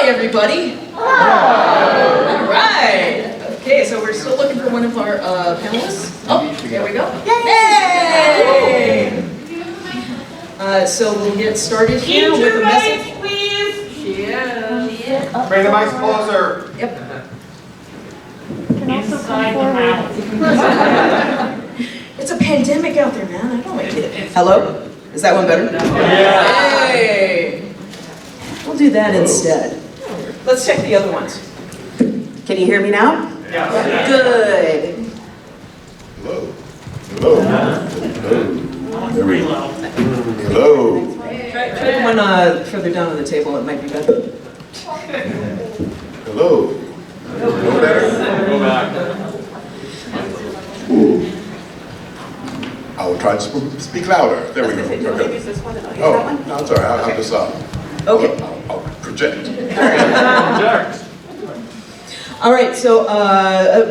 everybody. All right. Okay, so we're still looking for one of our panelists. Oh, there we go. Yay! So we'll get started here with a message. Please. Yeah. Bring the mics closer. Yep. Inside the house. It's a pandemic out there, man. I don't like it. Hello? Is that one better? Yeah. Hey. We'll do that instead. Let's check the other ones. Can you hear me now? Yeah. Good. Hello. Hello. There we go. Hello. Try the one further down on the table. It might be better. Hello. No better? Go back. I will try to speak louder. There we go. Okay. Oh, no, I'm sorry. I'll just Okay. I'll project. All right, so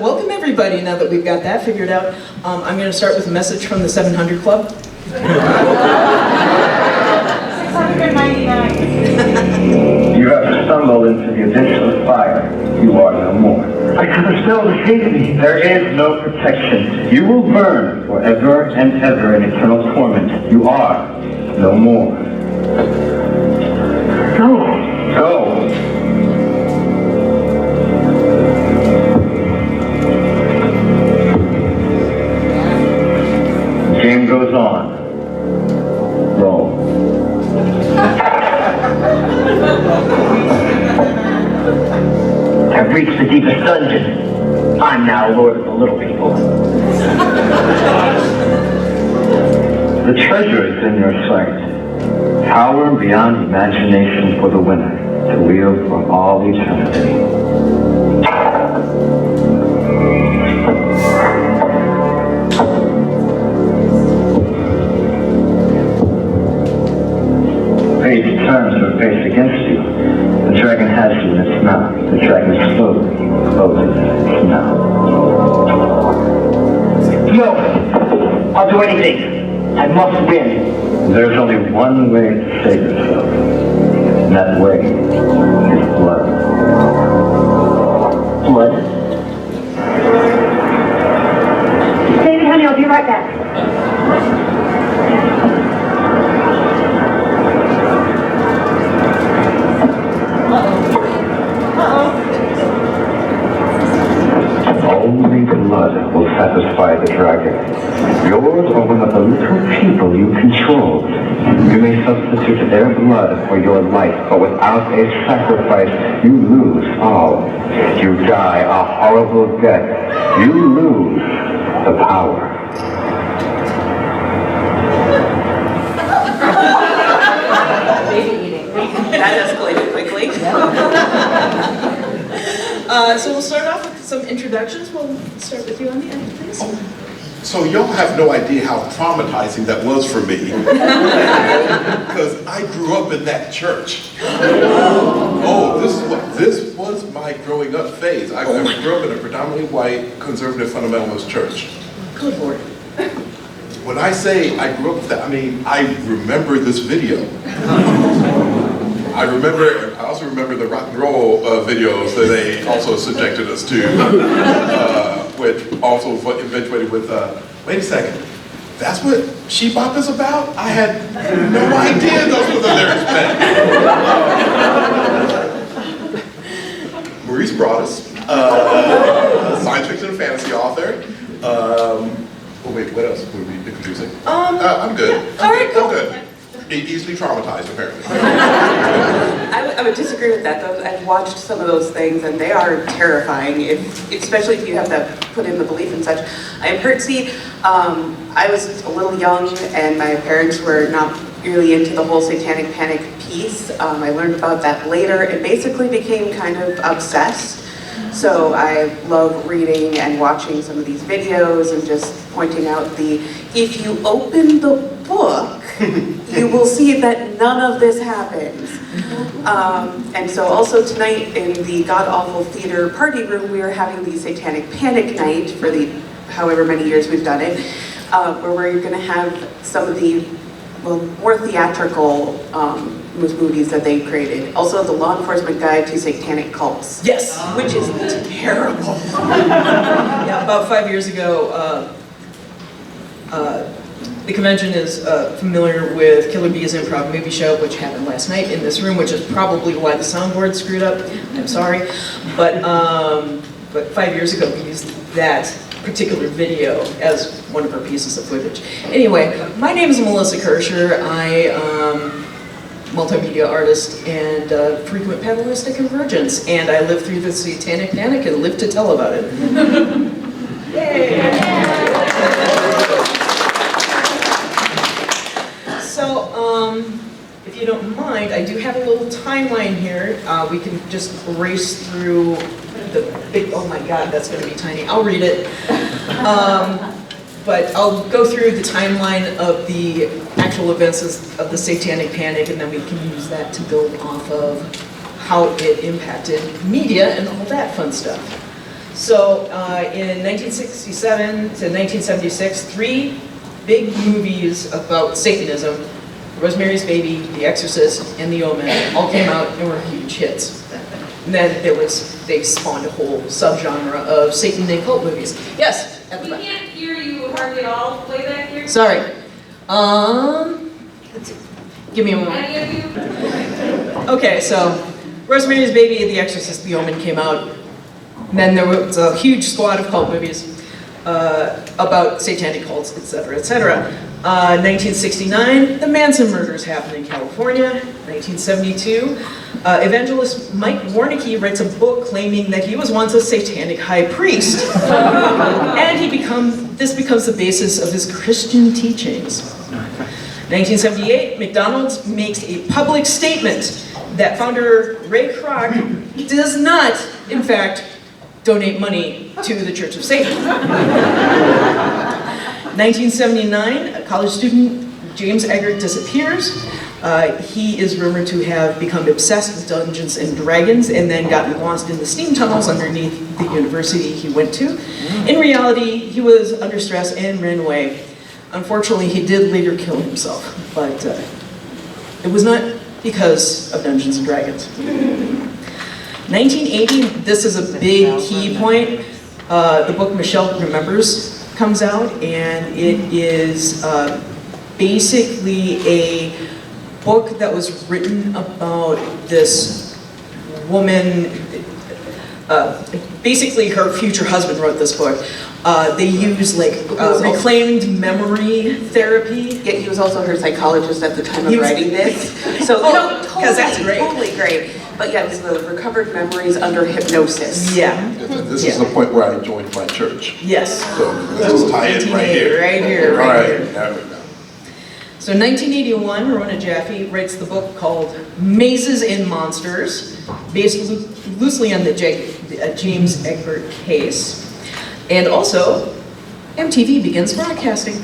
welcome everybody now that we've got that figured out. I'm going to start with a message from the 700 Club. 699. You have stumbled into the abyss of fire. You are no more. I could have still defeated me. There is no protection. You will burn forever and ever in eternal torment. You are no more. Go. Go. The game goes on. Roll. I've reached the deepest dungeon. I'm now Lord of the Little People. The treasure is in your sight. Power beyond imagination for the winner, to wield for all eternity. Fate turns her face against you. The dragon has you in its mouth. The dragon slowly closes its mouth. No! I'll do anything. I must win. There's only one way to save yourself. And that way is blood. Blood? Baby, honey, I'll be right back. Only blood will satisfy the dragon. Yours or one of the little people you control. You may substitute their blood for your life, but without a sacrifice, you lose all. You die a horrible death. You lose the power. Baby eating. That escalated quickly. So we'll start off with some introductions. We'll start with you on the end, please. So y'all have no idea how traumatizing that was for me. Because I grew up in that church. Oh, this was my growing up phase. I grew up in a predominantly white, conservative fundamentalist church. Good Lord. When I say I grew up with that, I mean, I remember this video. I also remember the rock and roll videos that they also subjected us to, which also eventuated with, wait a second, that's what She Bop is about? I had no idea those were the lyrics meant. Maurice Broaddus, science fiction and fantasy author. Oh wait, what else would be confusing? I'm good. All right, cool. I'm good. Easily traumatized, apparently. I would disagree with that, though. I've watched some of those things, and they are terrifying, especially if you have to put in the belief and such. I am Hertzey. I was a little young, and my parents were not really into the whole satanic panic piece. I learned about that later and basically became kind of obsessed. So I love reading and watching some of these videos and just pointing out if you open the book, you will see that none of this happens. And so also tonight in the God Awful Theater party room, we are having the Satanic Panic Night for the however many years we've done it, where we're going to have some of the more theatrical with movies that they created. Also, the Law Enforcement Guide to Satanic Cults. Yes! Which is terrible. Yeah, about 5 years ago, the convention is familiar with Killer Bee's improv movie show, which happened last night in this room, which is probably why the soundboard screwed up. I'm sorry. But 5 years ago, we used that particular video as one of our pieces of footage. Anyway, my name is Melissa Kaercher. I am a multimedia artist and frequent panelist at CONvergence, and I lived through the Satanic Panic and live to tell about it. Yay! So, if you don't mind, I do have a little timeline here. We can just race through the big, oh my god, that's going to be tiny. I'll read it. But I'll go through the timeline of the actual events of the Satanic Panic, and then we can use that to build off of how it impacted media and all that fun stuff. So, in 1967 to 1976, 3 big movies about Satanism, Rosemary's Baby, The Exorcist, and The Omen, all came out and were huge hits. And then they spawned a whole subgenre of Satan and cult movies. Yes? At the We back. can't hear you hardly at all. Way back here. Sorry. Let's see. Give me a moment. Any of you? Okay, so Rosemary's Baby, The Exorcist, The Omen came out. And then there was a huge squad of cult movies about satanic cults, etc., etc. 1969, the Manson murders happened in California. 1972, evangelist Mike Warnicki writes a book claiming that he was once a satanic high priest. And this becomes the basis of his Christian teachings. 1978, McDonald's makes a public statement that founder Ray Kroc does not, in fact, donate money to the Church of Satan. 1979, a college student, James Eggert, disappears. He is rumored to have become obsessed with Dungeons and Dragons and then gotten lost in the steam tunnels underneath the university he went to. In reality, he was under stress and ran away. Unfortunately, he did later kill himself, but it was not because of Dungeons and Dragons. 1980, this is a big key point. The book Michelle Remembers comes out, and it is basically a book that was written about this woman. Basically, her future husband wrote this book. They use like reclaimed memory therapy. Yet he was also her psychologist at the time of writing this. So, that's great. Totally great. But yeah, it was the recovered memories under hypnosis. Yeah. This is the point where I joined my church. Yes. So let's just tie it right here. Right here, All right right. here. There we go. So in 1981, Rona Jaffe writes the book called Mazes and Monsters, based loosely on the James Egbert case. And also, MTV begins broadcasting.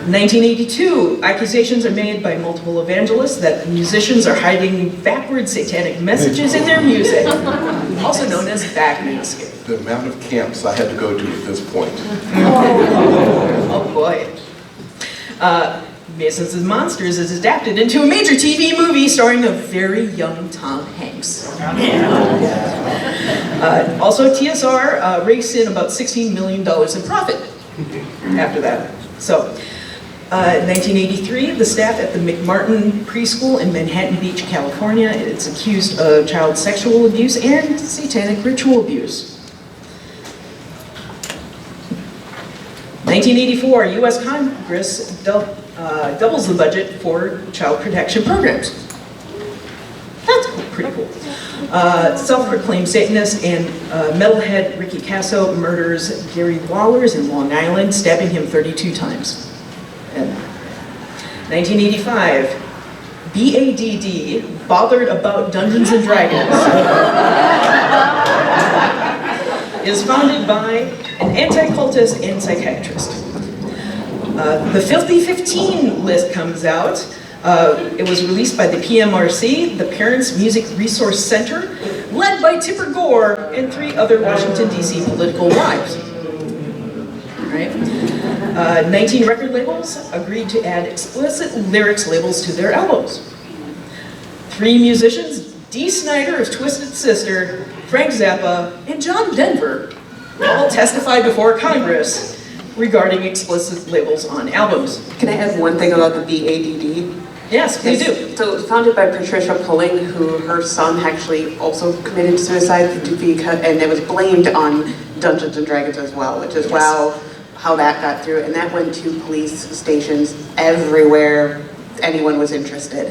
1982, accusations are made by multiple evangelists that musicians are hiding backward satanic messages in their music, also known as backmasking. The amount of camps I had to go to at this point. Oh boy. Mazes and Monsters is adapted into a major TV movie starring a very young Tom Hanks. Also, TSR rakes in about $16 million in profit after that. So, 1983, the staff at the McMartin Preschool in Manhattan Beach, California, is accused of child sexual abuse and satanic ritual abuse. 1984, U.S. Congress doubles the budget for child protection programs. That's pretty cool. Self-proclaimed Satanist and metalhead Ricky Casso murders Gary Wallers in Long Island, stabbing him 32 times. And 1985, BADD, Bothered About Dungeons and Dragons, is founded by an anti-cultist and psychiatrist. The Filthy 15 list comes out. It was released by the PMRC, the Parents Music Resource Center, led by Tipper Gore and 3 other Washington, D.C. political wives. All right. 19 record labels agreed to add explicit lyrics labels to their albums. 3 musicians, Dee Snider of Twisted Sister, Frank Zappa, and John Denver, all testified before Congress regarding explicit labels on albums. Can I add one thing about the BADD? Yes, please do. So it was founded by Patricia Pulling, who her son actually also committed suicide, and it was blamed on Dungeons and Dragons as well, which is wow, how that got through. And that went to police stations everywhere anyone was interested.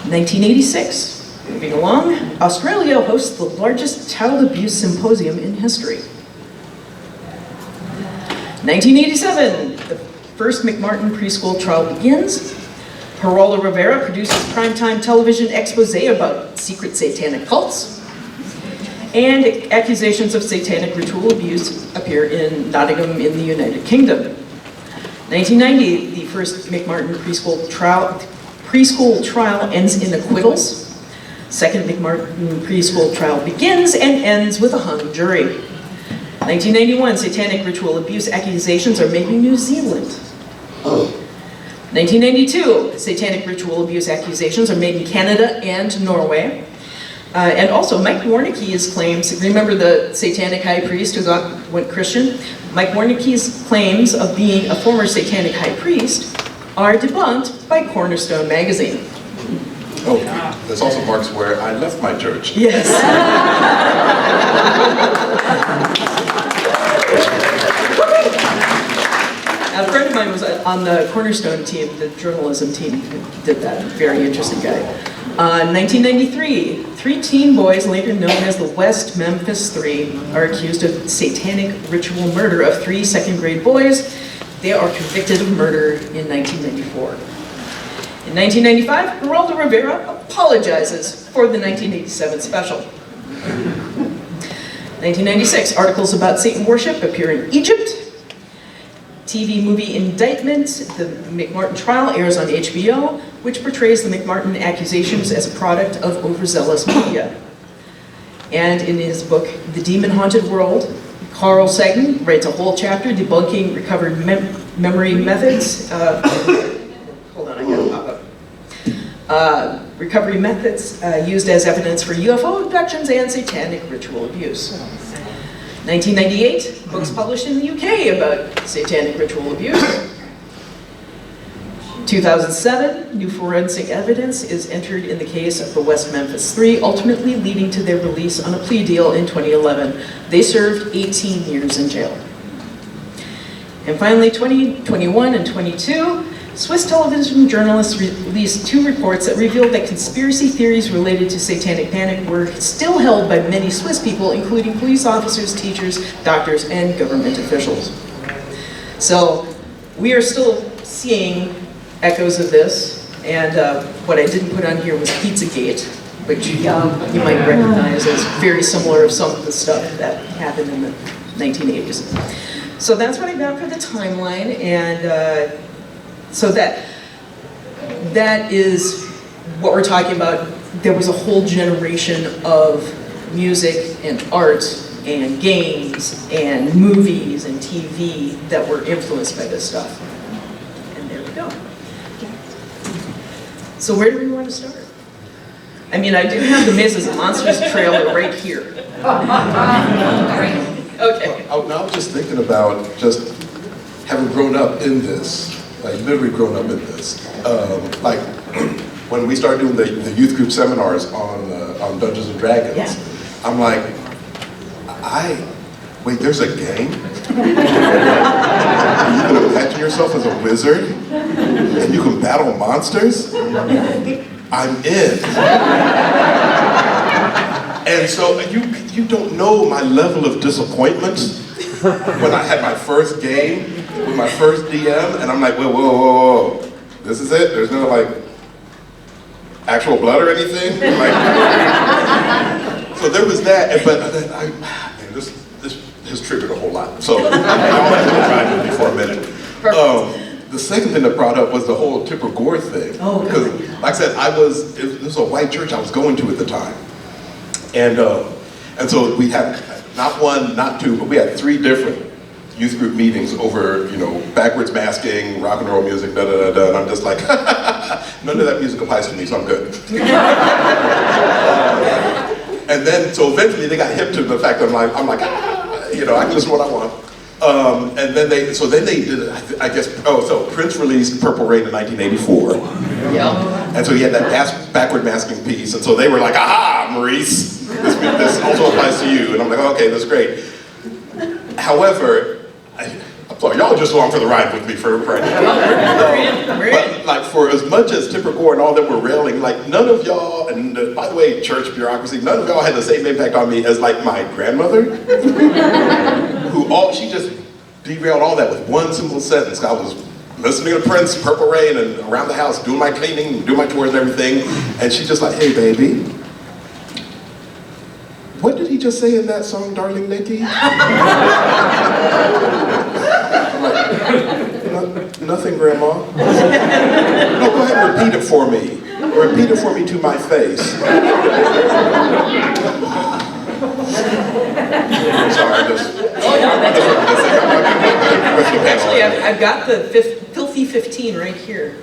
1986, moving along, Australia hosts the largest child abuse symposium in history. 1987, the first McMartin preschool trial begins. Geraldo Rivera produces primetime television expose about secret satanic cults. And accusations of satanic ritual abuse appear in Nottingham in the United Kingdom. 1990, the first McMartin preschool trial ends in acquittals. Second McMartin preschool trial begins and ends with a hung jury. 1991, satanic ritual abuse accusations are made in New Zealand. 1992, satanic ritual abuse accusations are made in Canada and Norway. And also Mike Warnicki's claims, remember the satanic high priest who went Christian? Mike Warnicki's claims of being a former satanic high priest are debunked by Cornerstone magazine. Oh, there's also marks where I left my church. Yes. A friend of mine was on the Cornerstone team, the journalism team, who did that. Very interesting guy. 1993, 3 teen boys, later known as the West Memphis Three, are accused of satanic ritual murder of 3 second-grade boys. They are convicted of murder in 1994. In 1995, Geraldo Rivera apologizes for the 1987 special. 1996, articles about Satan worship appear in Egypt. TV movie Indictment, the McMartin trial, airs on HBO, which portrays the McMartin accusations as a product of overzealous media. And in his book, The Demon-Haunted World, Carl Sagan writes a whole chapter debunking recovered memory methods. Hold on, I gotta pop up. Recovery methods used as evidence for UFO abductions and satanic ritual abuse. 1998, books published in the UK about satanic ritual abuse. 2007, new forensic evidence is entered in the case of the West Memphis Three, ultimately leading to their release on a plea deal in 2011. They served 18 years in jail. And finally, 2021 and 22, Swiss television journalists released 2 reports that revealed that conspiracy theories related to satanic panic were still held by many Swiss people, including police officers, teachers, doctors, and government officials. So we are still seeing echoes of this, and what I didn't put on here was Pizzagate, which you might recognize as very similar to some of the stuff that happened in the 1980s. So that's what I got for the timeline, and so that is what we're talking about. There was a whole generation of music and art and games and movies and TV that were influenced by this stuff. And there we go. So where do we want to start? I mean, I do have the Mazes and Monsters trailer right here. Okay. I was just thinking about just having grown up in this, like literally grown up in this. Like when we started doing the youth group seminars on Dungeons and Dragons, Yeah. I'm like, wait, there's a game? You can imagine yourself as a wizard and you can battle monsters? I'm in. And so you don't know my level of disappointment when I had my first game with my first DM, and I'm like, whoa, this is it? There's no like actual blood or anything? Like, so there was that, but then this has triggered a whole lot. So I'll try with me for a minute. The second thing that brought up was the whole Tipper Gore thing. Oh, because, like I said, this was a white church I was going to at the time. And so we had not one, not two, but we had 3 different youth group meetings over, backwards masking, rock and roll music, da da da da, and I'm just like, none of that music applies to me, so I'm good. And then, so eventually they got hip to the fact that I'm like, I can listen to what I want. And then they did, I guess, so Prince released Purple Rain in 1984. Yeah. And so he had that backward masking piece, and so they were like, aha, Maurice, this also applies to you. And I'm like, okay, that's great. However, I'm sorry, y'all are just along for the ride with me for right now. But like, for as much as Tipper Gore and all them were railing, like none of y'all, and by the way, church bureaucracy, none of y'all had the same impact on me as like my grandmother, she just derailed all that with one simple sentence. I was listening to Prince, Purple Rain, and around the house, doing my cleaning, doing my chores and everything, and she just like, hey baby, what did he just say in that song, Darling Nikki? I'm like, nothing, Grandma. No, go ahead and repeat it for me. Repeat it for me to my face. Sorry, Actually, I've got the Filthy 15 right here.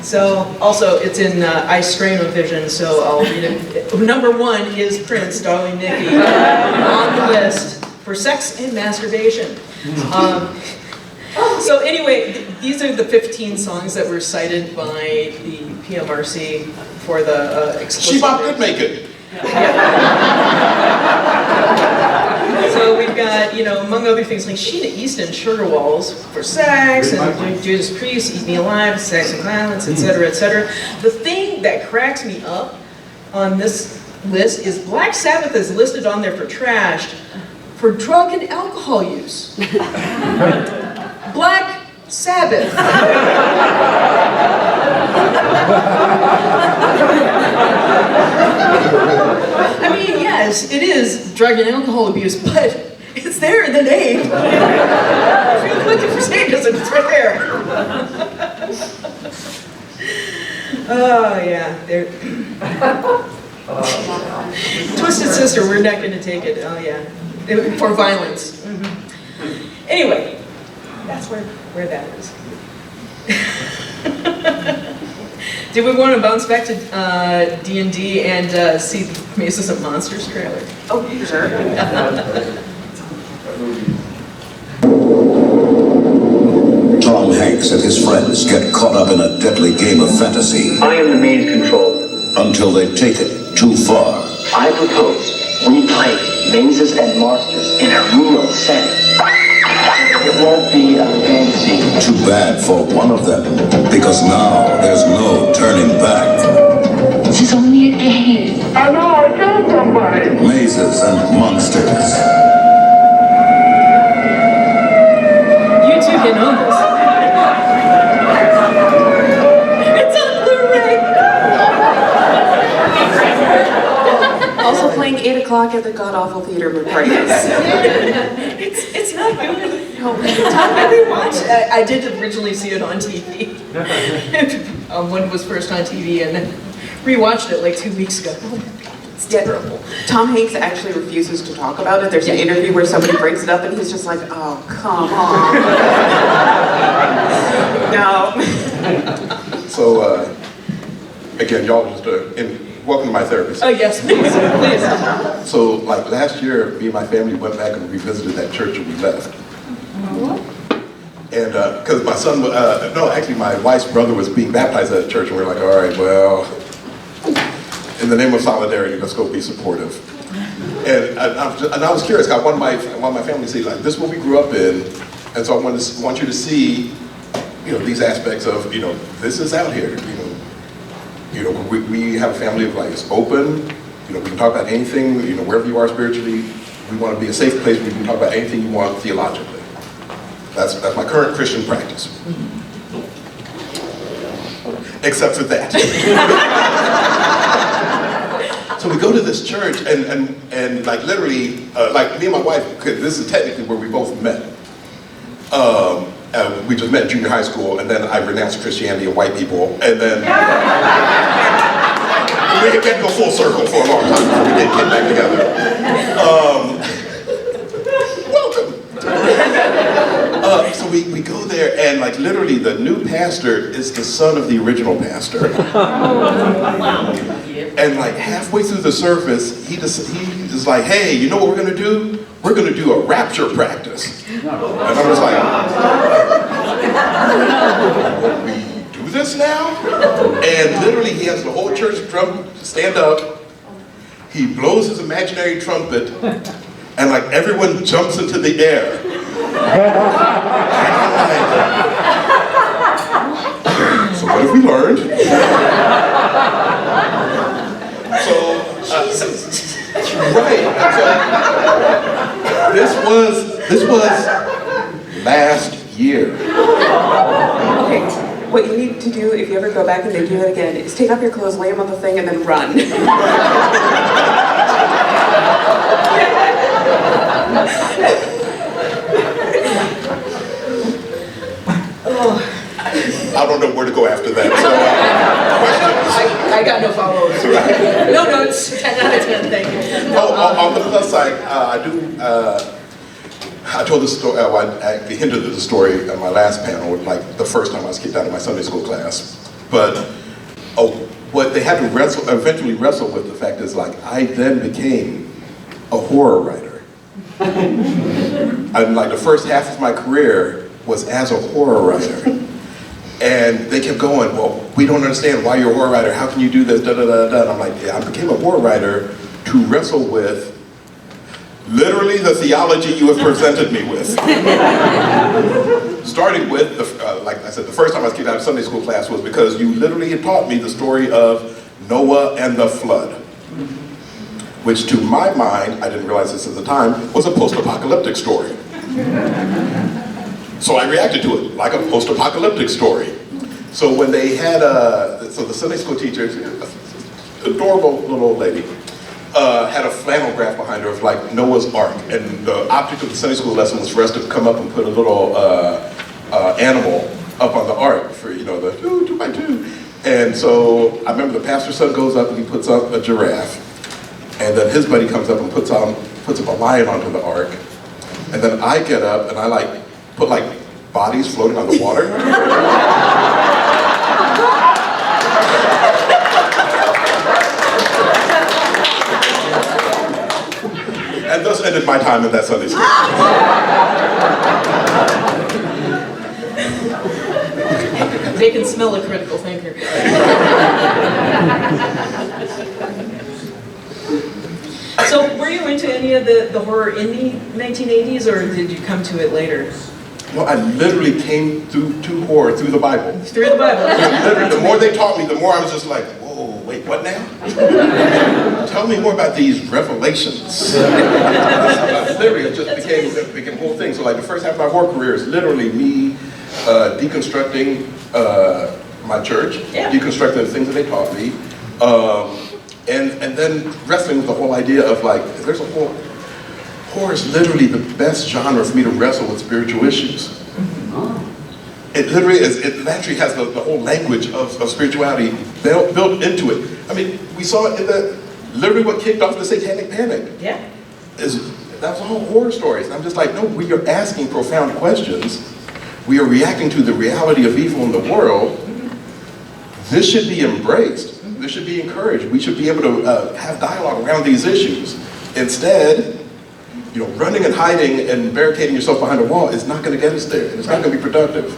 So, also, it's in iStranovision, so I'll read it. Number 1 is Prince, Darling Nikki, on the list for sex and masturbation. So anyway, these are the 15 songs that were cited by the PMRC for the explicit. She could make it. So we've got, among other things, like Sheena Easton, Sugar Walls for sex, and Judas Priest, Eat Me Alive, sex and violence, etc., etc. The thing that cracks me up on this list is Black Sabbath is listed on there for trashed for drug and alcohol use. Black Sabbath. I mean, yes, it is drug and alcohol abuse, but it's there in the name. If you're looking for sadism, it's right there. Oh, yeah. Twisted Sister, we're not going to take it. Oh, yeah. For violence. Anyway, that's where that is. Did we want to bounce back to D&D and see the Mazes and Monsters trailer? Oh, sure. Tom Hanks and his friends get caught up in a deadly game of fantasy I am the main control. until they take it too far. I propose we play mazes and monsters in a real setting. It won't be a fantasy. Too bad for one of them, because now there's no turning back. This is only a game. I know, I killed somebody. Mazes and monsters. You two can own this. It's on Blu-ray. Also playing 8 o'clock at the god-awful theater with parties. It's not good. No, I rewatched. I did originally see it on TV. When it was first on TV, and then rewatched it like 2 weeks ago. Oh my God, it's terrible. Tom Hanks actually refuses to talk about it. There's an interview where somebody brings it up and he's just like, oh, come on. No. So, again, y'all just, welcome to my therapist. Oh yes, please, please. So, like last year, me and my family went back and revisited that church and we left. And because my son, actually my wife's brother was being baptized at a church, and we were like, all right, well, in the name of solidarity, let's go be supportive. And I was curious, I wanted my family to see, like, this is what we grew up in, and so I want you to see, these aspects of, this is out here, we have a family of like, it's open, we can talk about anything, wherever you are spiritually, we want to be a safe place where you can talk about anything you want theologically. That's my current Christian practice. Except for that. So we go to this church and like literally, like me and my wife, this is technically where we both met. We just met in junior high school, and then I renounced Christianity and white people, and then we didn't go full circle for a long time before we did get back together. Welcome. so we go there, and like literally the new pastor is the son of the original pastor. And like halfway through the service, he is like, hey, you know what we're gonna do? We're gonna do a rapture practice. And I was like, we do this now? And literally he has the whole church drum stand up. He blows his imaginary trumpet, and like everyone jumps into the air. So what have we learned? Right. So, this was last year. Okay, what you need to do if you ever go back and they do it again is take off your clothes, lay them on the thing, and then run. I don't know where to go after that. So, I got no follow-ups. No notes. 10 out of 10. Thank you. on the plus side, I told this story. I hinted at the story in my last panel, like the first time I was kicked out of my Sunday school class. But what they had to eventually wrestle with the fact is, like, I then became a horror writer. And like the first half of my career was as a horror writer. And they kept going, well, we don't understand why you're a horror writer. How can you do this? Da, da, da, da. And I'm like, yeah, I became a horror writer to wrestle with literally the theology you have presented me with. Starting with, like I said, the first time I was kicked out of Sunday school class was because you literally had taught me the story of Noah and the flood, which to my mind, I didn't realize this at the time, was a post-apocalyptic story. So I reacted to it like a post-apocalyptic story. So when they had, so the Sunday school teacher, adorable little old lady, had a flannel graph behind her of like Noah's Ark, and the object of the Sunday school lesson was for us to come up and put a little animal up on the ark for, you know, the 2 by 2. And so I remember the pastor's son goes up and he puts up a giraffe, and then his buddy comes up and puts up a lion onto the ark, and then I get up and I like put like bodies floating on the water. And thus ended my time in that Sunday school. They can smell a critical thinker. So were you into any of the horror in the 1980s, or did you come to it later? No, I literally came to horror through the Bible. Through the Bible. Literally, the more they taught me, the more I was just like, whoa, wait, what now? Tell me more about these revelations. Literally, it just became a whole thing. So like the first half of my horror career is literally me deconstructing my church, deconstructing the things that they taught me, and then wrestling with the whole idea of like, there's a whole, horror is literally the best genre for me to wrestle with spiritual issues. It literally is, it naturally has the whole language of spirituality built into it. I mean, we saw it in literally what kicked off the Satanic Panic. Yeah. That was all horror stories. And I'm just like, no, we are asking profound questions. We are reacting to the reality of evil in the world. This should be embraced. This should be encouraged. We should be able to have dialogue around these issues. Instead, you know, running and hiding and barricading yourself behind a wall is not going to get us there. It's not going to be productive.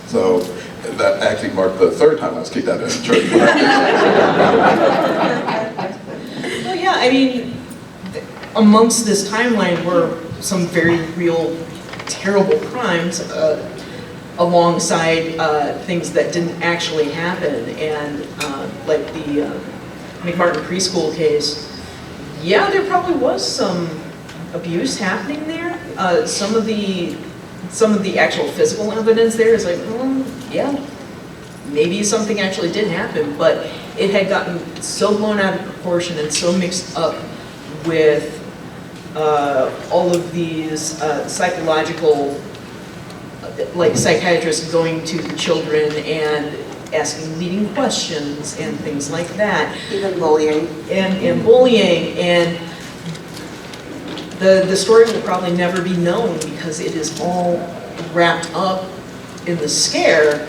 So that actually marked the third time I was kicked out of the church. Well, yeah, I mean, amongst this timeline were some very real, terrible crimes alongside things that didn't actually happen. And like the McMartin preschool case, yeah, there probably was some abuse happening there. Some of the actual physical evidence there is like, yeah, maybe something actually did happen, but it had gotten so blown out of proportion and so mixed up with all of these psychological, like psychiatrists going to the children and asking leading questions and things like that. Even bullying. And bullying, and the story will probably never be known because it is all wrapped up in the scare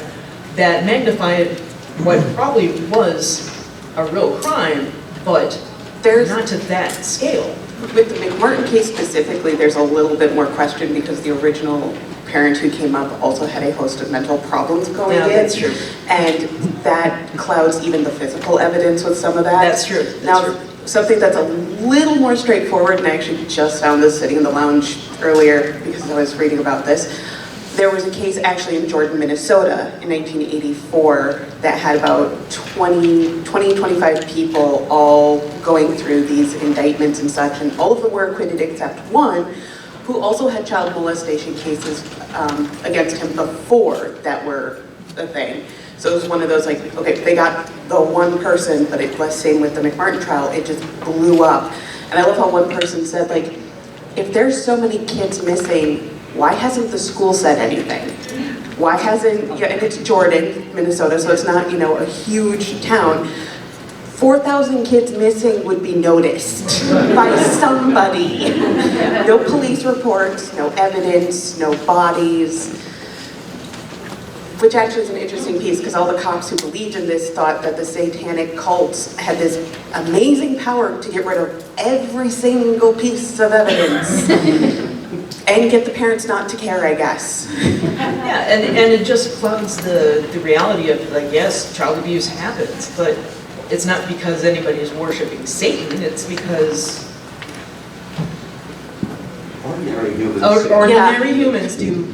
that magnified what probably was a real crime, but not to that scale. With the McMartin case specifically, there's a little bit more question because the original parent who came up also had a host of mental problems going in. That's true. And that clouds even the physical evidence with some of that. That's true. Something that's a little more straightforward, and I actually just found this sitting in the lounge earlier because I was reading about this. There was a case actually in Jordan, Minnesota in 1984 that had about 25 people all going through these indictments and such, and all of them were acquitted except one who also had child molestation cases against him before that were a thing. So it was one of those like, okay, they got the one person, but it was same with the McMartin trial, it just blew up. And I love how one person said, like, if there's so many kids missing, why hasn't the school said anything? Why hasn't, yeah, and it's Jordan, Minnesota, so it's not, you know, a huge town. 4,000 kids missing would be noticed by somebody. No police reports, no evidence, no bodies. Which actually is an interesting piece because all the cops who believed in this thought that the satanic cults had this amazing power to get rid of every single piece of evidence. And get the parents not to care, I guess. Yeah, and it just clouds the reality of, like, yes, child abuse happens, but it's not because anybody is worshiping Satan, it's because ordinary humans do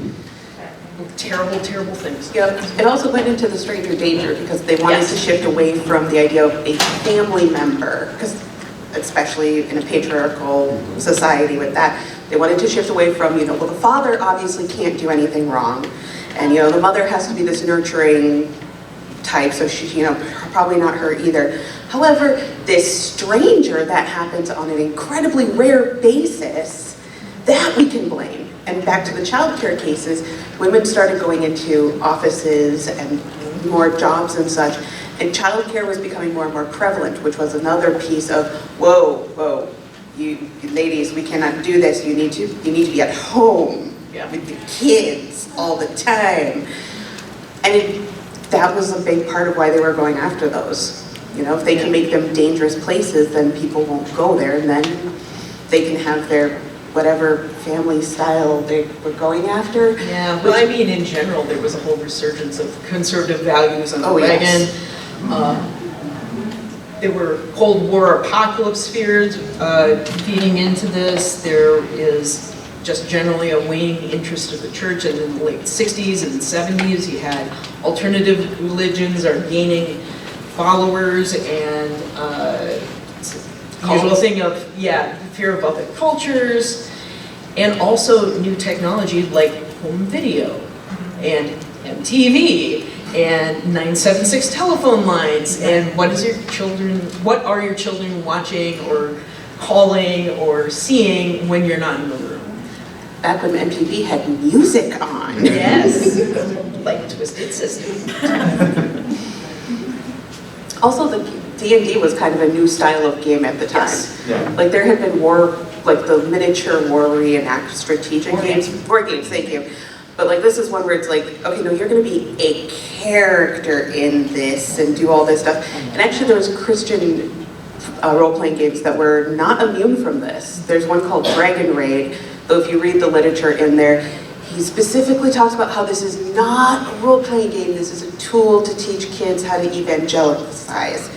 terrible, terrible things. Yep. It also went into the stranger danger because they wanted to shift away from the idea of a family member, because especially in a patriarchal society with that, they wanted to shift away from, you know, well, the father obviously can't do anything wrong, and, you know, the mother has to be this nurturing type, so she, you know, probably not her either. However, this stranger that happens on an incredibly rare basis, that we can blame. And back to the child care cases, women started going into offices and more jobs and such, and child care was becoming more and more prevalent, which was another piece of, whoa, you ladies, we cannot do this. You need to be at home with the kids all the time. And that was a big part of why they were going after those. You know, if they can make them dangerous places, then people won't go there, and then they can have their whatever family style they were going after. Yeah, well, I mean, in general, there was a whole resurgence of conservative values on the wagon. Yes. There were Cold War apocalypse fears feeding into this. There is just generally a waning interest of the church, and in the late 60s and 70s, you had alternative religions are gaining followers, and usual thing of, fear of other cultures, and also new technology like home video and MTV and 976 telephone lines, and what are your children watching or calling or seeing when you're not in the room? Back when MTV had music on. Yes, like Twisted Sister. Also, the D&D was kind of a new style of game at the time. Yes. Yeah. Like there had been like the miniature war reenact strategic games. War games, thank you. But like this is one where it's like, okay, no, you're gonna be a character in this and do all this stuff. And actually there was Christian role-playing games that were not immune from this. There's one called Dragon Raid, though if you read the literature in there, he specifically talks about how this is not a role-playing game, this is a tool to teach kids how to evangelicize.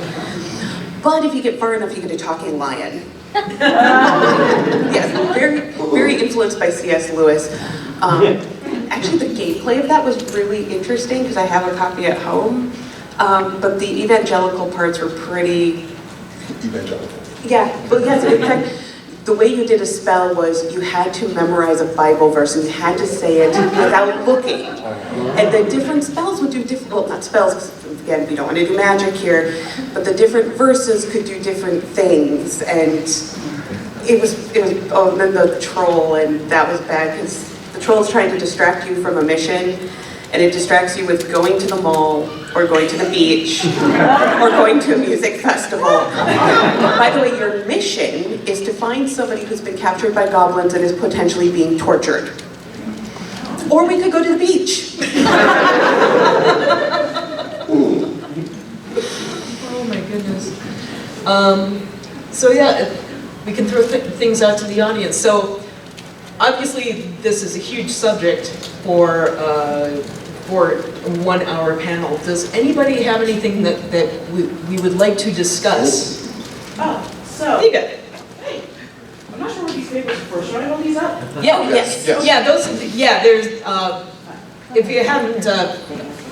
But if you get far enough, you get a talking lion. Yes, very, very influenced by C.S. Lewis. Actually, the gameplay of that was really interesting because I have a copy at home. But the evangelical parts were pretty... Evangelical. Yeah, well, yes, in fact, the way you did a spell was you had to memorize a Bible verse and you had to say it without looking. And the different spells would do different, well, not spells, because again, we don't want to do magic here, but the different verses could do different things. And it was oh, and then the troll, and that was bad because the troll is trying to distract you from a mission, and it distracts you with going to the mall, or going to the beach, or going to a music festival. By the way, your mission is to find somebody who's been captured by goblins and is potentially being tortured. Or we could go to the beach. Oh my goodness. So yeah, we can throw things out to the audience. So obviously this is a huge subject for a 1 hour panel. Does anybody have anything that we would like to discuss? Oh, so. You got it. Hey, I'm not sure what these papers are for. Should I hold these up? Yeah, Yes, yes. yeah, those, yeah, there's, if you haven't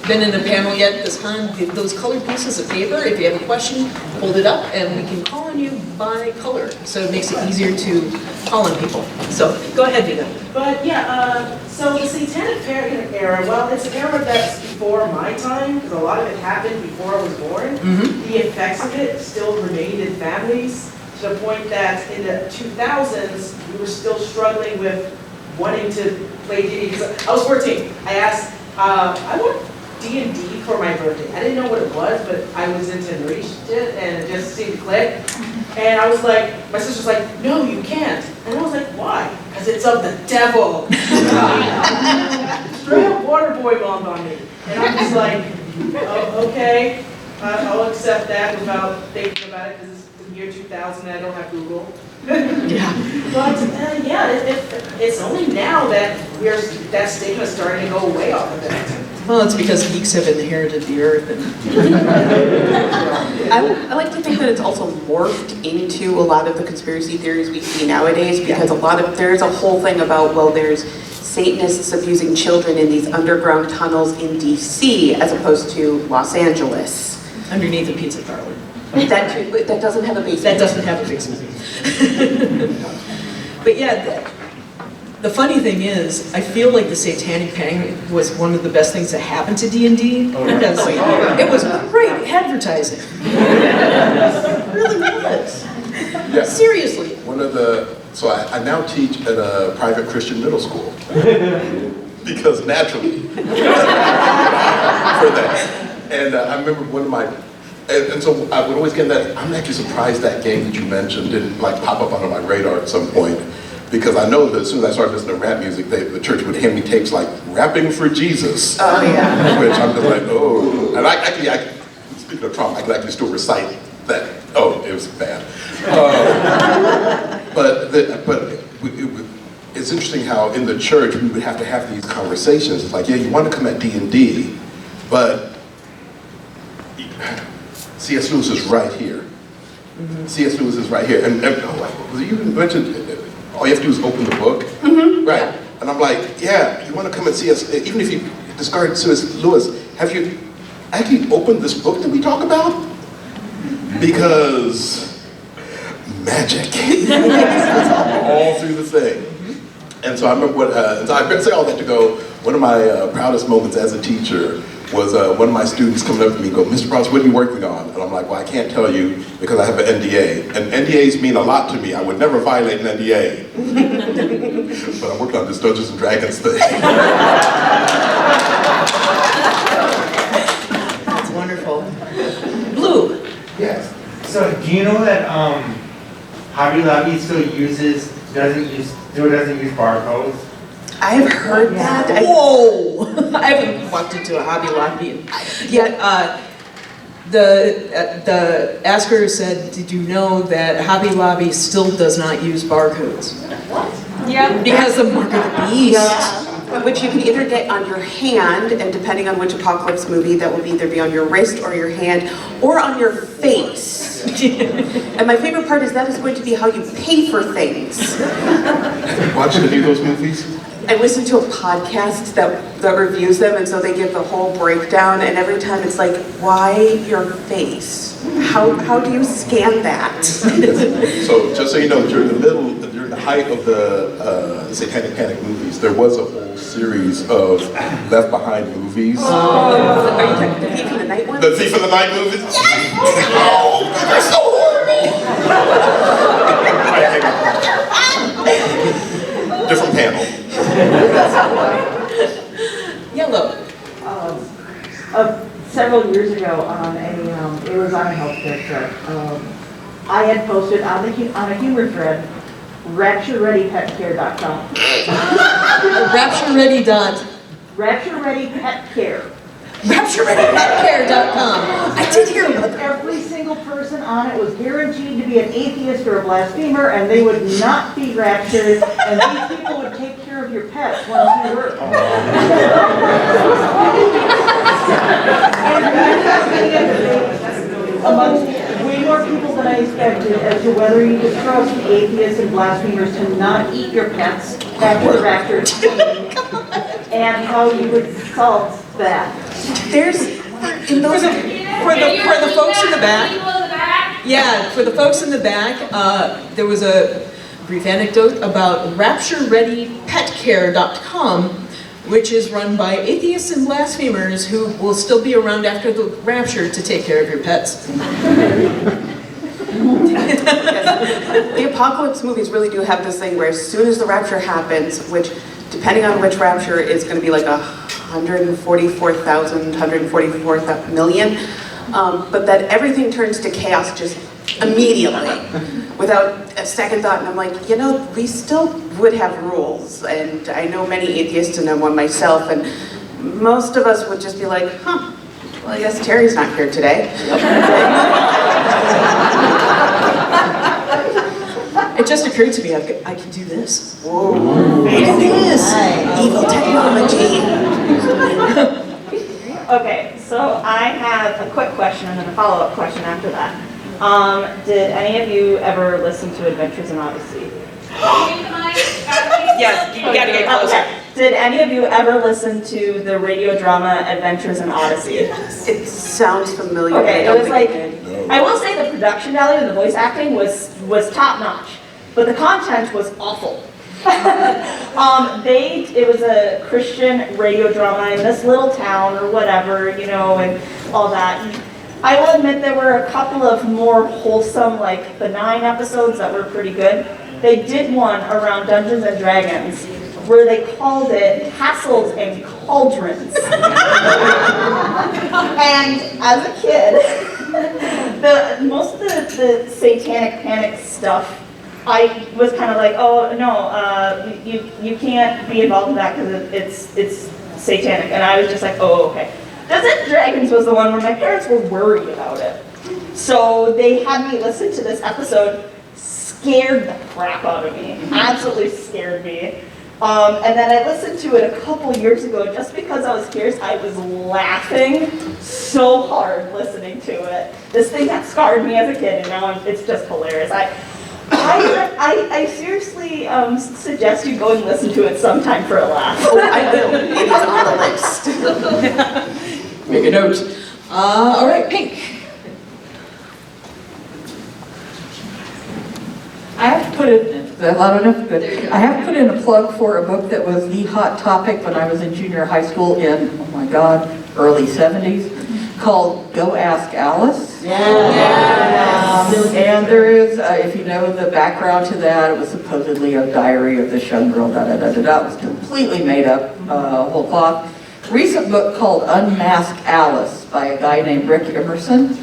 been in a panel yet this time, those colored pieces of paper, if you have a question, hold it up and we can call on you by color. So it makes it easier to call on people. So go ahead, Vina. But yeah, so the Satanic era, well, it's an era that's before my time, because a lot of it happened before I was born. The effects of it still remained in families, to the point that in the 2000s, we were still struggling with wanting to play D&D. I was 14. I asked, I want D&D for my birthday. I didn't know what it was, but I was into reached it and it just seemed to click. And I was like, my sister's like, no, you can't. And I was like, why? Because it's of the devil. Straight up water boy bombed on me. And I'm just like, oh, okay, I'll accept that without thinking about it because it's the year 2000 and I don't have Google. Yeah. But yeah, it's only now that that stigma is starting to go away off of it. Well, it's because geeks have inherited the earth. And I like to think that it's also morphed into a lot of the conspiracy theories we see nowadays, because there's a whole thing about, well, there's Satanists abusing children in these underground tunnels in DC as opposed to Los Angeles. underneath a pizza parlor. That doesn't have a basement. That doesn't have a basement. But yeah, the funny thing is, I feel like the Satanic Panic was one of the best things that happened to D&D, because it was great advertising. It really was. Yeah. Seriously. So I now teach at a private Christian middle school. Because naturally. For that. And I remember one of my, and so I would always get that, I'm actually surprised that game that you mentioned didn't like pop up on my radar at some point. Because I know that as soon as I started listening to rap music, the church would hand me tapes like Rapping for Jesus. Oh yeah. Which I'm just like, oh. And speaking of Trump, I could actually still recite that. Oh, it was bad. It's interesting how in the church we would have to have these conversations. It's like, yeah, you want to come at D&D, but C.S. Lewis is right here. Mm-hmm. C.S. Lewis is right here. And you mentioned, all you have to do is open the book. Mm-hmm. Right. Yeah. And I'm like, yeah, you want to come and see us, even if you discard C.S. Lewis, have you actually opened this book that we talk about? Because magic. All through the thing. And so I remember so I say all that to go, one of my proudest moments as a teacher was one of my students coming up to me and go, Mr. Broaddus, what are you working on? And I'm like, well, I can't tell you because I have an NDA. And NDAs mean a lot to me. I would never violate an NDA. But I'm working on this Dungeons and Dragons thing. That's wonderful. Blue. Yes. So do you know that Hobby Lobby still doesn't use barcodes? I've heard that. Whoa! I haven't walked into a Hobby Lobby yet. The asker said, did you know that Hobby Lobby still does not use barcodes? What? Yeah. Because the mark of the beast. Yeah. Which you can either get on your hand, and depending on which apocalypse movie, that will either be on your wrist or your hand, or on your face. And my favorite part is that is going to be how you pay for things. Watch any of those movies? I listen to a podcast that reviews them, and so they give the whole breakdown, and every time it's like, why your face? How do you scan that? So just so you know, during the height of the Satanic Panic movies, there was a whole series of Left Behind movies. Are you talking the Thief in the Night ones? The Thief in the Night movies? Yes! Oh, they're so horrible! Different panel. Yellow. Several years ago on it was on a healthcare thread. I had posted on a humor thread, rapturereadypetcare.com. Raptureready.com. Rapture Ready Pet Care. RaptureReadyPetCare.com. I did hear about that. Every single person on it was guaranteed to be an atheist or a blasphemer, and they would not be raptured, and these people would take care of your pets once you were. Amongst way more people than I expected as to whether you could trust the atheists and blasphemers to not eat your pets after the rapture and how you would solve that. There's, in those, for the folks in the back, yeah, for the folks in the back, there was a brief anecdote about RaptureReadyPetCare.com, which is run by atheists and blasphemers who will still be around after the rapture to take care of your pets. The apocalypse movies really do have this thing where as soon as the rapture happens, which depending on which rapture is going to be like 144,000, 144 million, but that everything turns to chaos just immediately without a second thought. And I'm like, you know, we still would have rules, and I know many atheists and I'm one myself, and most of us would just be like, huh, well, I guess Terry's not here today. It just occurred to me, I can do this. Whoa. Look at this. Evil technology. Okay, so I have a quick question and then a follow-up question after that. Did any of you ever listen to Adventures in Odyssey? Yes, you gotta get closer. Okay. Did any of you ever listen to the radio drama Adventures in Odyssey? It sounds familiar. Okay, it was like, I will say the production value and the voice acting was top notch, but the content was awful. It was a Christian radio drama in this little town or whatever, you know, and all that. And I will admit there were a couple of more wholesome, like benign episodes that were pretty good. They did one around Dungeons and Dragons where they called it Castles and Cauldrons. And as a kid, most of the satanic panic stuff, I was kind of like, oh no, you can't be involved in that because it's satanic. And I was just like, oh, okay. Dungeons and Dragons was the one where my parents were worried about it. So they had me listen to this episode, scared the crap out of me, absolutely scared me. And then I listened to it a couple years ago just because I was curious. I was laughing so hard listening to it. This thing that scarred me as a kid, and now it's just hilarious. I seriously suggest you go and listen to it sometime for a laugh. Oh, I will. It is on the list. Make a note. All right, Pink. I have to put in, loud enough? Good. I have to put in a plug for a book that was the hot topic when I was in junior high school in, oh my God, early 70s, called Go Ask Alice. And there is, if you know the background to that, it was supposedly a diary of this young girl, It was completely made up, whole cloth. Recent book called Unmask Alice by a guy named Rick Emerson.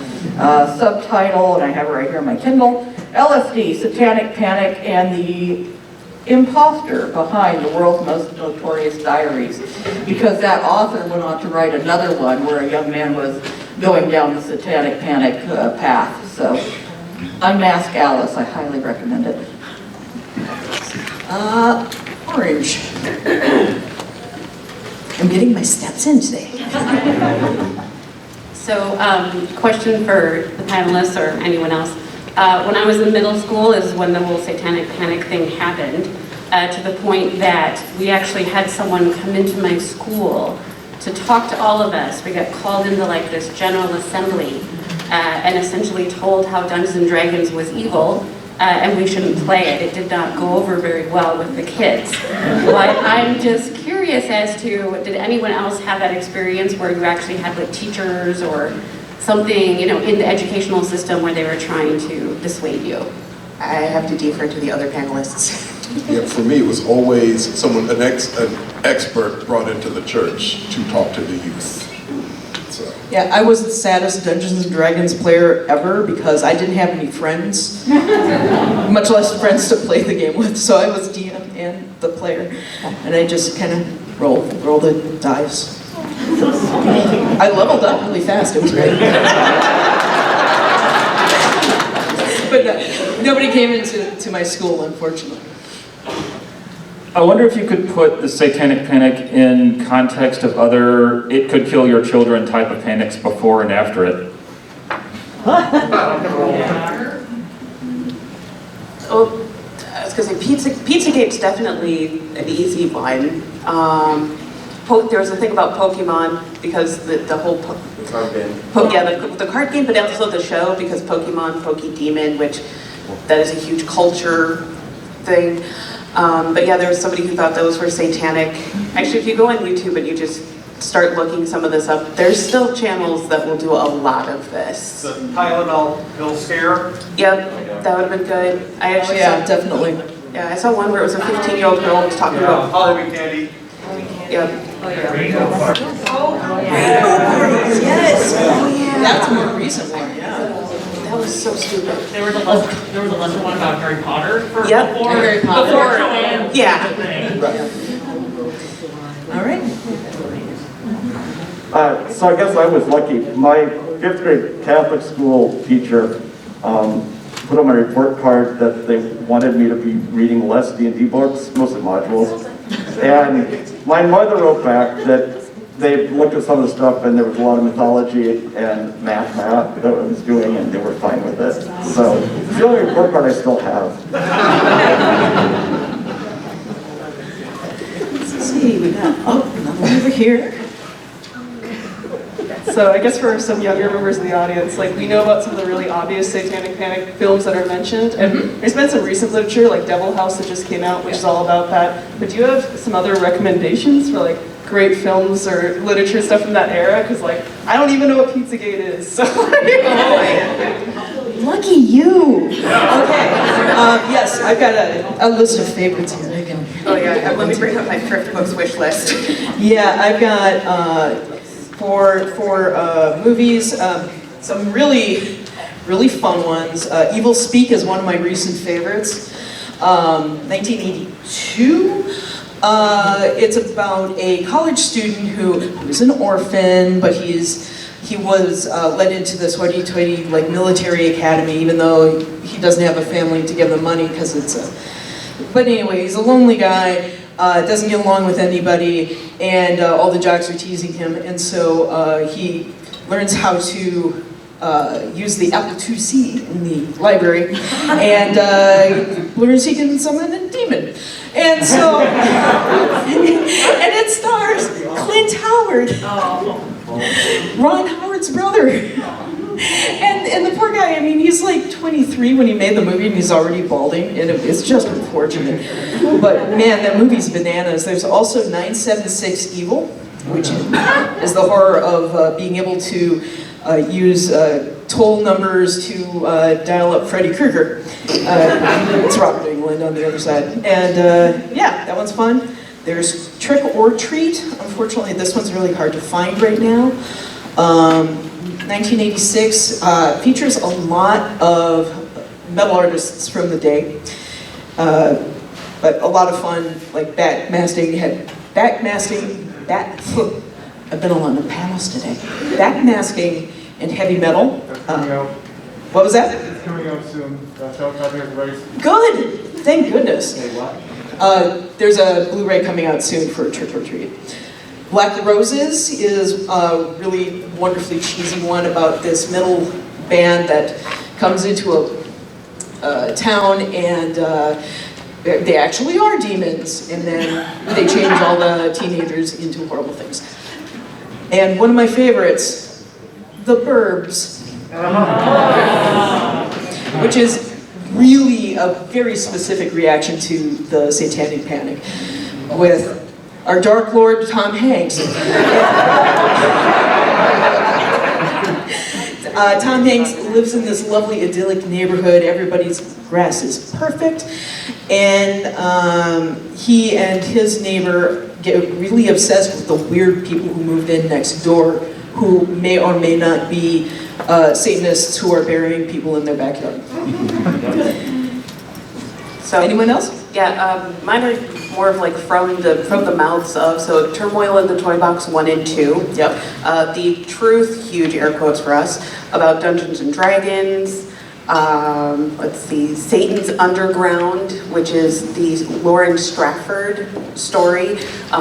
Subtitle, and I have it right here on my Kindle, LSD, Satanic Panic, and the imposter behind the world's most notorious diaries. Because that author went on to write another one where a young man was going down the Satanic Panic path. So, Unmask Alice, I highly recommend it. Orange. I'm getting my steps in today. So, question for the panelists or anyone else. When I was in middle school is when the whole satanic panic thing happened, to the point that we actually had someone come into my school to talk to all of us. We got called into like this general assembly and essentially told how Dungeons and Dragons was evil and we shouldn't play it. It did not go over very well with the kids. But I'm just curious as to, did anyone else have that experience where you actually had like teachers or something, you know, in the educational system where they were trying to dissuade you? I have to defer to the other panelists. Yeah, for me, it was always someone, an expert brought into the church to talk to the youth. So. Yeah, I was the saddest Dungeons and Dragons player ever because I didn't have any friends, much less friends to play the game with. So I was DM and the player, and I just kind of roll the dice. I leveled up really fast, it was great. But nobody came into my school, unfortunately. I wonder if you could put the Satanic Panic in context of other it could kill your children type of panics before and after it. Oh, I was going to say, Pizzagate's definitely an easy one. There was a thing about Pokemon, because the whole... Card game. The card game, but also the show, because Pokemon, Pokedemon, which that is a huge culture thing. But yeah, there was somebody who thought those were satanic. Actually, if you go on YouTube and you just start looking some of this up, there's still channels that will do a lot of this. The Tylenol pill scare? Yep, that would have been good. I actually definitely. Yeah, I saw one where it was a 15-year-old girl who was talking about Halloween candy. Yep. Rainbow parties, yes! Oh yeah! That's a more recent one, yeah. That was so stupid. There was a lesser one about Harry Potter before. Harry Potter. Before, yeah. All right. So I guess I was lucky. My 5th grade Catholic school teacher put on my report card that they wanted me to be reading less D&D books, mostly modules. And my mother wrote back that they looked at some of the stuff and there was a lot of mythology and math that I was doing, and they were fine with it. So it's the only report card I still have. Let's see, we got another one over here. So I guess for some younger members of the audience, like we know about some of the really obvious Satanic Panic films that are mentioned, and there's been some recent literature like Devil House that just came out, which is all about that. But do you have some other recommendations for like great films or literature stuff from that era? Because like I don't even know what Pizzagate is. So. Lucky you. Okay. Yes, I've got a list of favorites here. Oh yeah, let me bring up my thrift books wish list. Yeah, I've got for movies some really fun ones. Evil Speak is one of my recent favorites. 1982. It's about a college student who is an orphan, but he was led into this hoity-toity like military academy, even though he doesn't have a family to give him money because it's a. But anyway, he's a lonely guy. Doesn't get along with anybody, and all the jocks are teasing him, and so he learns how to use the Apple IIc in the library, and learns he can summon a demon. And so, and it stars Clint Howard, Ron Howard's brother. And the poor guy, I mean, he's like 23 when he made the movie and he's already balding, and it's just unfortunate. But man, that movie's bananas. There's also 976 Evil, which is the horror of being able to use toll numbers to dial up Freddy Krueger. It's Robert Englund on the other side. And yeah, that one's fun. There's Trick or Treat. Unfortunately, this one's really hard to find right now. 1986 features a lot of metal artists from the day, but a lot of fun, like backmasking. I've been on the panels today. Backmasking and heavy metal. What was that? It's coming out soon. Good. Thank goodness. There's a Blu-ray coming out soon for Trick or Treat. Black Roses is a really wonderfully cheesy one about this metal band that comes into a town and they actually are demons, and then they change all the teenagers into horrible things. And one of my favorites, The Burbs, which is really a very specific reaction to the Satanic Panic with our Dark Lord, Tom Hanks. Tom Hanks lives in this lovely idyllic neighborhood. Everybody's grass is perfect. And he and his neighbor get really obsessed with the weird people who moved in next door, who may or may not be Satanists who are burying people in their backyard. So, anyone else? Yeah, mine are more of like from the mouths of, so Turmoil in the Toy Box 1 and 2. Yep. The Truth, huge air quotes for us, about Dungeons and Dragons. Let's see, Satan's Underground, which is the Lauren Stratford story.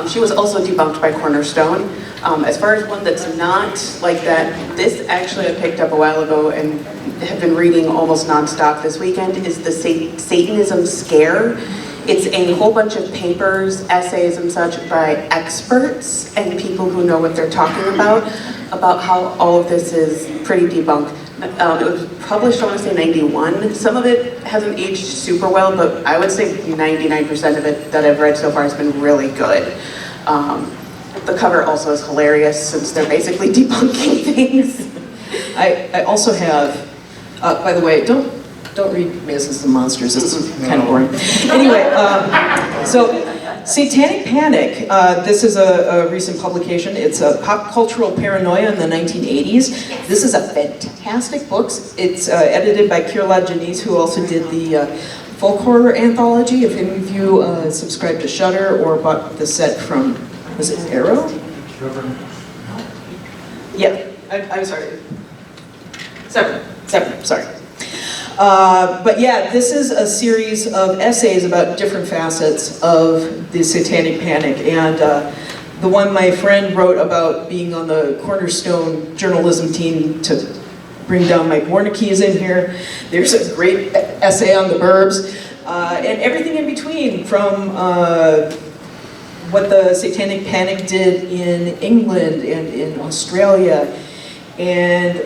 She was also debunked by Cornerstone. As far as one that's not like that, this actually I picked up a while ago and have been reading almost nonstop this weekend, is the Satanism Scare. It's a whole bunch of papers, essays and such by experts and people who know what they're talking about how all of this is pretty debunked. It was published, I want to say 91. Some of it hasn't aged super well, but I would say 99% of it that I've read so far has been really good. The cover also is hilarious since they're basically debunking things. I also have, by the way, don't read Myths and Monsters, it's kind of boring. Anyway, so Satanic Panic, this is a recent publication. It's a pop cultural paranoia in the 1980s. This is a fantastic book. It's edited by Kier Janice, who also did the folk horror anthology. If any of you subscribe to Shudder or bought the set from, was it Arrow? Yeah, I'm sorry. Seven, sorry. But yeah, this is a series of essays about different facets of the Satanic Panic, and the one my friend wrote about being on the Cornerstone journalism team to bring down Mike Warnicki is in here. There's a great essay on the burbs, and everything in between, from what the Satanic Panic did in England and in Australia, and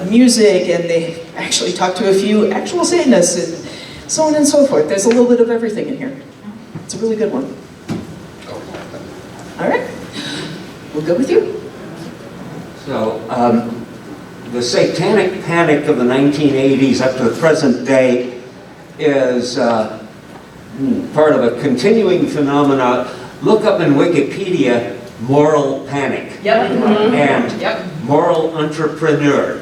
music, and they actually talked to a few actual Satanists, and so on and so forth. There's a little bit of everything in here. It's a really good one. All right, we'll go with you. So, the Satanic Panic of the 1980s up to the present day is part of a continuing phenomena. Look up in Wikipedia, moral panic. Yep. And yep. Moral entrepreneur.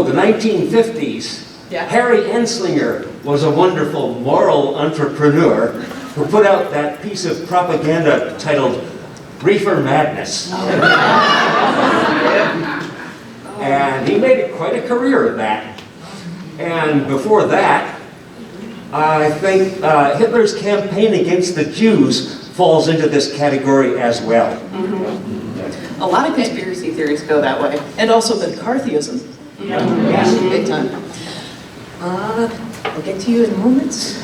The 1950s, yeah. Harry Anslinger was a wonderful moral entrepreneur who put out that piece of propaganda titled Reefer Madness. And he made quite a career of that. And before that, I think Hitler's campaign against the Jews falls into this category as well. A lot of conspiracy theories go that way. And also the McCarthyism. Yeah, big time. I'll get to you in moments.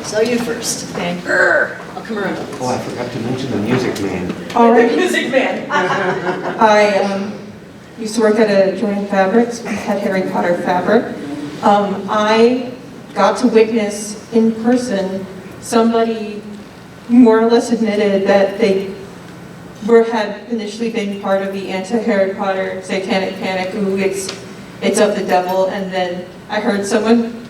So you first. Thank you. I'll come around. Oh, I forgot to mention the Music Man. All right. The Music Man. I used to work at a Joanne Fabrics. We had Harry Potter fabric. I got to witness in person somebody more or less admitted that they had initially been part of the anti-Harry Potter Satanic Panic, ooh, it's of the devil, and then I heard someone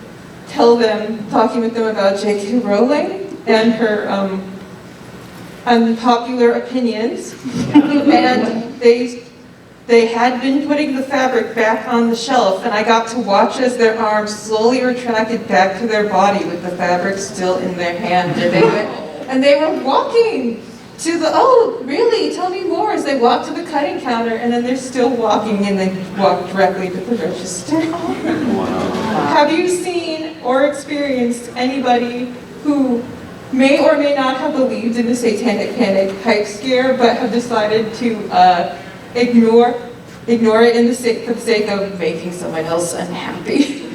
tell them, talking with them about J.K. Rowling and her unpopular opinions, and they had been putting the fabric back on the shelf, and I got to watch as their arms slowly retracted back to their body with the fabric still in their hand, and they were walking to the, oh, really, tell me more, as they walked to the cutting counter, and then they're still walking, and they walk directly to the register. Wow. Have you seen or experienced anybody who may or may not have believed in the Satanic Panic hype scare, but have decided to ignore it for the sake of making someone else unhappy?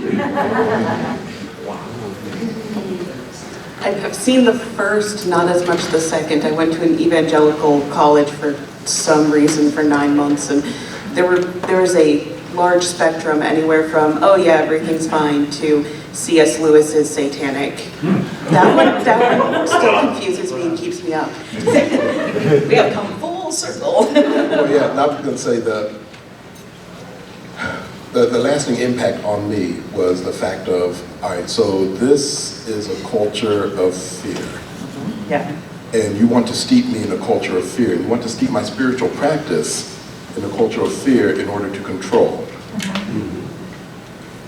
I've seen the first, not as much the second. I went to an evangelical college for some reason for 9 months, and there was a large spectrum, anywhere from, oh yeah, everything's fine, to C.S. Lewis's Satanic. That one still confuses me and keeps me up. We have come full circle. Well, yeah, and I was going to say the lasting impact on me was the fact of, all right, so this is a culture of fear. Yeah. And you want to steep me in a culture of fear. You want to steep my spiritual practice in a culture of fear in order to control.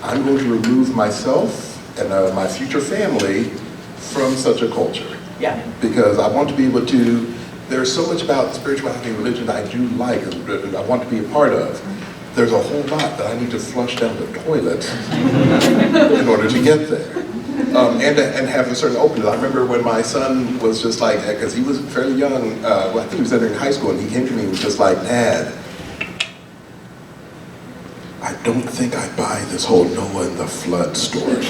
I'm going to remove myself and my future family from such a culture. Yeah. Because I want to be able to, there's so much about spirituality and religion I do like and I want to be a part of. There's a whole lot that I need to flush down the toilet in order to get there. And have a certain openness. I remember when my son was just like, because he was fairly young, I think he was entering high school, and he came to me and was just like, Dad, I don't think I buy this whole Noah and the flood story.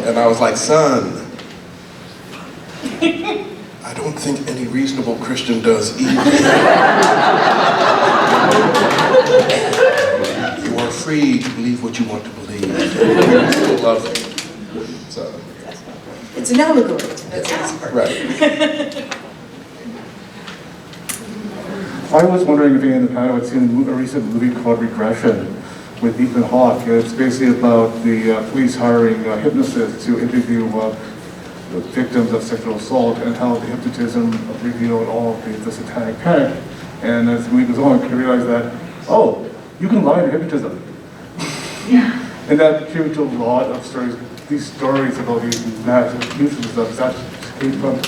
And I was like, son, I don't think any reasonable Christian does either. You are free to believe what you want to believe. I still love you. So. It's an allegory. That's the best part. Right. I was wondering if any of the panel had seen a recent movie called Regression with Ethan Hawke. And it's basically about the police hiring hypnotists to interview the victims of sexual assault and how the hypnotism revealed all of the satanic panic. And as the movie goes on, you realize that, oh, you can lie to hypnotism. Yeah. And that contributed to a lot of stories. These stories about these massive abuses that came from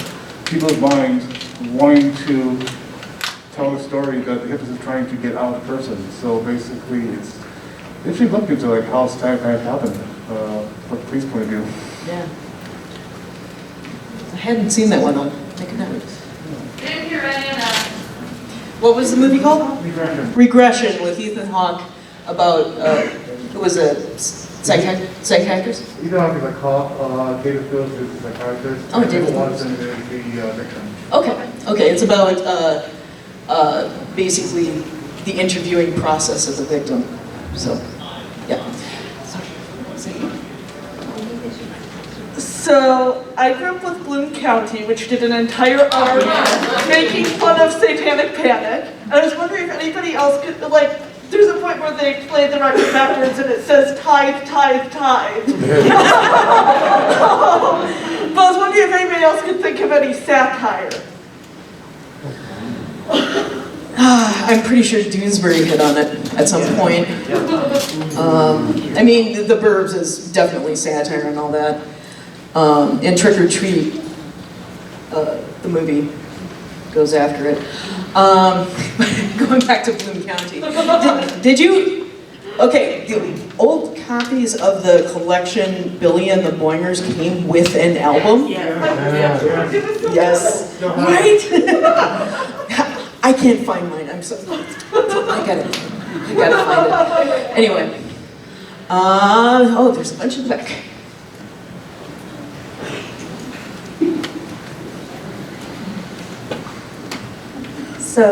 people's minds wanting to tell a story that the hypnotist is trying to get out of the person. So basically, it should look into like how satanic panic happened from the police point of view. Yeah. I hadn't seen that one. I'll make a note. Didn't hear any of that. What was the movie called? Regression. Regression with Ethan Hawke about, who was a psychiatrist? Ethan Hawke is a cop, David Phillips is a psychiatrist. Oh, David Phillips. Watson is the victim. Okay, it's about basically the interviewing process of the victim. So, yeah. So, I grew up with Bloom County, which did an entire arc making fun of Satanic Panic. And I was wondering if anybody else could, like, there's a point where they play the record backwards and it says tithe, tithe, tithe. But I was wondering if anybody else could think of any satire. I'm pretty sure Doonesbury hit on it at some point. I mean, The Burbs is definitely satire and all that. And Trick or Treat, the movie, goes after it. Going back to Bloom County. Did you, okay, the old copies of the collection Billy and the Boingers came with an album? Yes. Right? I can't find mine. I'm so, I gotta find it. Anyway. Oh, there's a bunch in the back. So,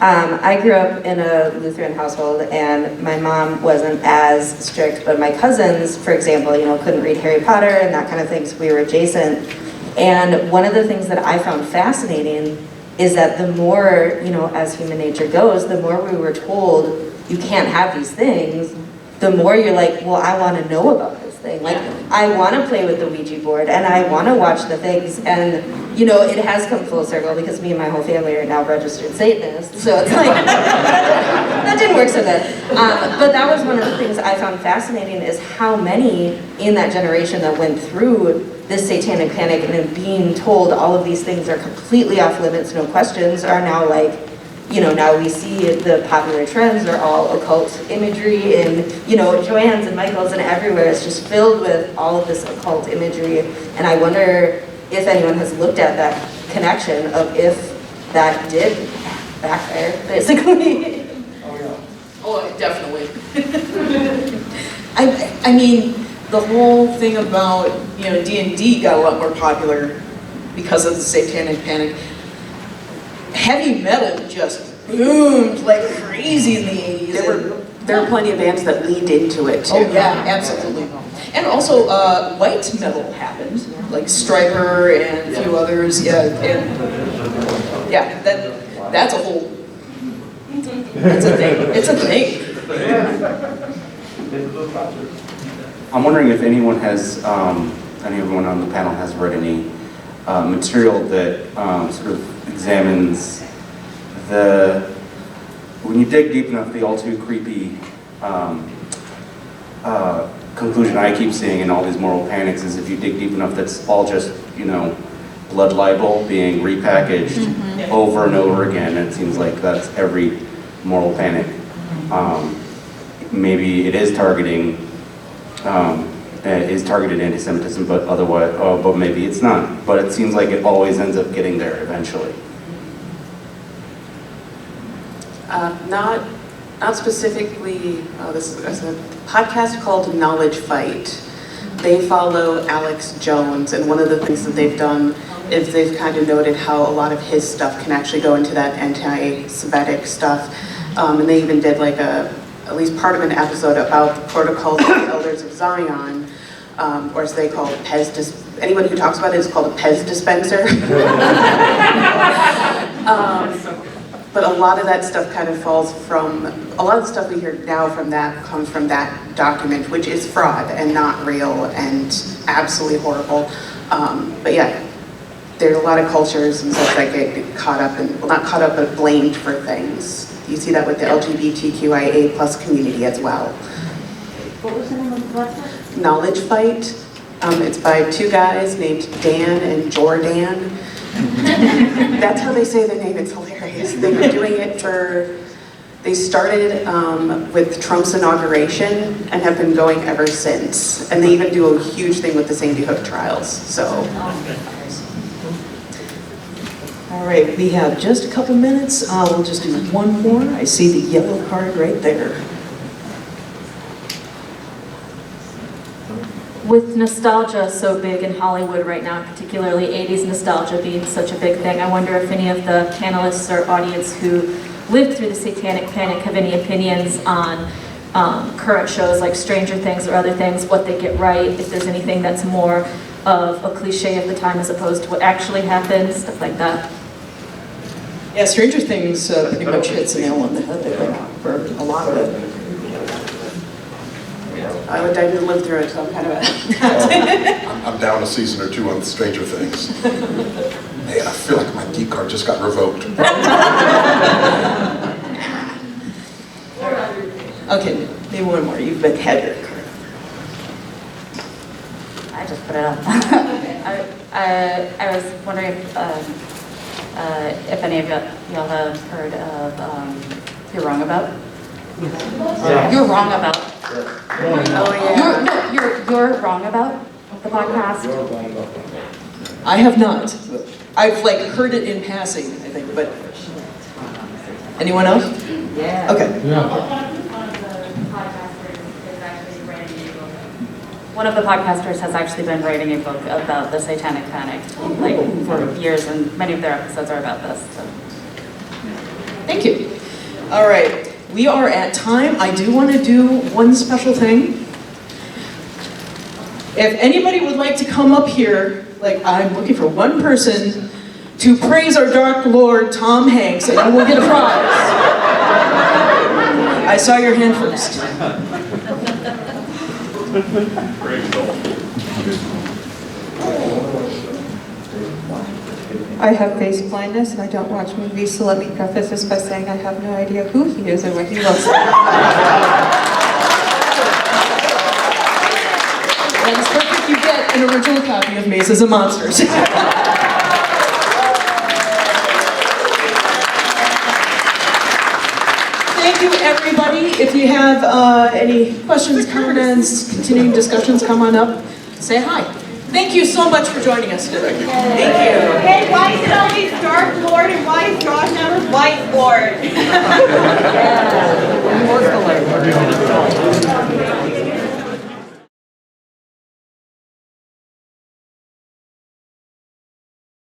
I grew up in a Lutheran household, and my mom wasn't as strict, but my cousins, for example, couldn't read Harry Potter and that kind of thing, so we were adjacent. And one of the things that I found fascinating is that the more, as human nature goes, the more we were told you can't have these things, the more you're like, well, I want to know about this thing. Like, I want to play with the Ouija board, and I want to watch the things, and it has come full circle because me and my whole family are now registered Satanists, so it's like, that didn't work so good. But that was one of the things I found fascinating is how many in that generation that went through this satanic panic and then being told all of these things are completely off limits, no questions, are now like, now we see the popular trends are all occult imagery and, Joanne's and Michael's and everywhere. It's just filled with all of this occult imagery. And I wonder if anyone has looked at that connection of if that did backfire, basically. Oh, yeah. Oh, definitely. I mean, the whole thing about, D&D got a lot more popular because of the satanic panic. Heavy metal just boomed like crazy in the 80s. There were plenty of bands that leaned into it too. Oh yeah, absolutely. And also white metal happened, like Striper and a few others. Yeah, and yeah, that's a whole. That's a thing. It's a thing. I'm wondering if anyone has, anyone on the panel has read any material that sort of examines when when you dig deep enough, the all too creepy conclusion I keep seeing in all these moral panics is if you dig deep enough, that's all just, you know, blood libel being repackaged over and over again. It seems like that's every moral panic. Maybe it is targeted anti-Semitism, but otherwise, but maybe it's not. But it seems like it always ends up getting there eventually. Not specifically, this is a podcast called Knowledge Fight. They follow Alex Jones, and one of the things that they've done is they've kind of noted how a lot of his stuff can actually go into that anti-Semitic stuff. And they even did like at least part of an episode about the protocols of the Elders of Zion, or as they call it, anyone who talks about it is called a Pez dispenser. But a lot of that stuff kind of falls from, a lot of the stuff we hear now from that comes from that document, which is fraud and not real and absolutely horrible. But yeah, there's a lot of cultures and stuff that get caught up in, well, not caught up, but blamed for things. You see that with the LGBTQIA+ community as well. What was the name of the podcast? Knowledge Fight. It's by two guys named Dan and Jordan. That's how they say the name, it's hilarious. They've been doing it they started with Trump's inauguration and have been going ever since. And they even do a huge thing with the Sandy Hook trials, so. All right, we have just a couple minutes. We'll just do one more. I see the yellow card right there. With nostalgia so big in Hollywood right now, particularly 80s nostalgia being such a big thing, I wonder if any of the panelists or audience who lived through the Satanic Panic have any opinions on current shows like Stranger Things or other things, what they get right, if there's anything that's more of a cliche of the time as opposed to what actually happened, stuff like that. Yeah, Stranger Things pretty much hits the nail on the head, I think, for a lot of it. I didn't live through it, so I'm kind of I'm down a season or two on Stranger Things. Man, I feel like my geek card just got revoked. Okay, maybe one more. You've been had your card. I just put it up. I was wondering if any of y'all have heard of You're Wrong About? Yeah. You're Wrong About. Oh, yeah. You're Wrong About the podcast? I have not. I've like heard it in passing, I think, but anyone else? Yeah. Okay. One of the podcasters has actually been writing a book about the Satanic Panic, like for years, and many of their episodes are about this. So. Thank you. All right. We are at time. I do want to do one special thing. If anybody would like to come up here, like I'm looking for one person to praise our Dark Lord Tom Hanks, and you will get a prize. I saw your hand first. I have face blindness and I don't watch movies, so let me preface this by saying I have no idea who he is or what he looks like. That is perfect. You get an original copy of Mazes and Monsters. Thank you, everybody. If you have any questions, comments, continuing discussions, come on up, say hi. Thank you so much for joining us today. Thank you. Hey, why is it always Dark Lord and why is Josh never White Lord?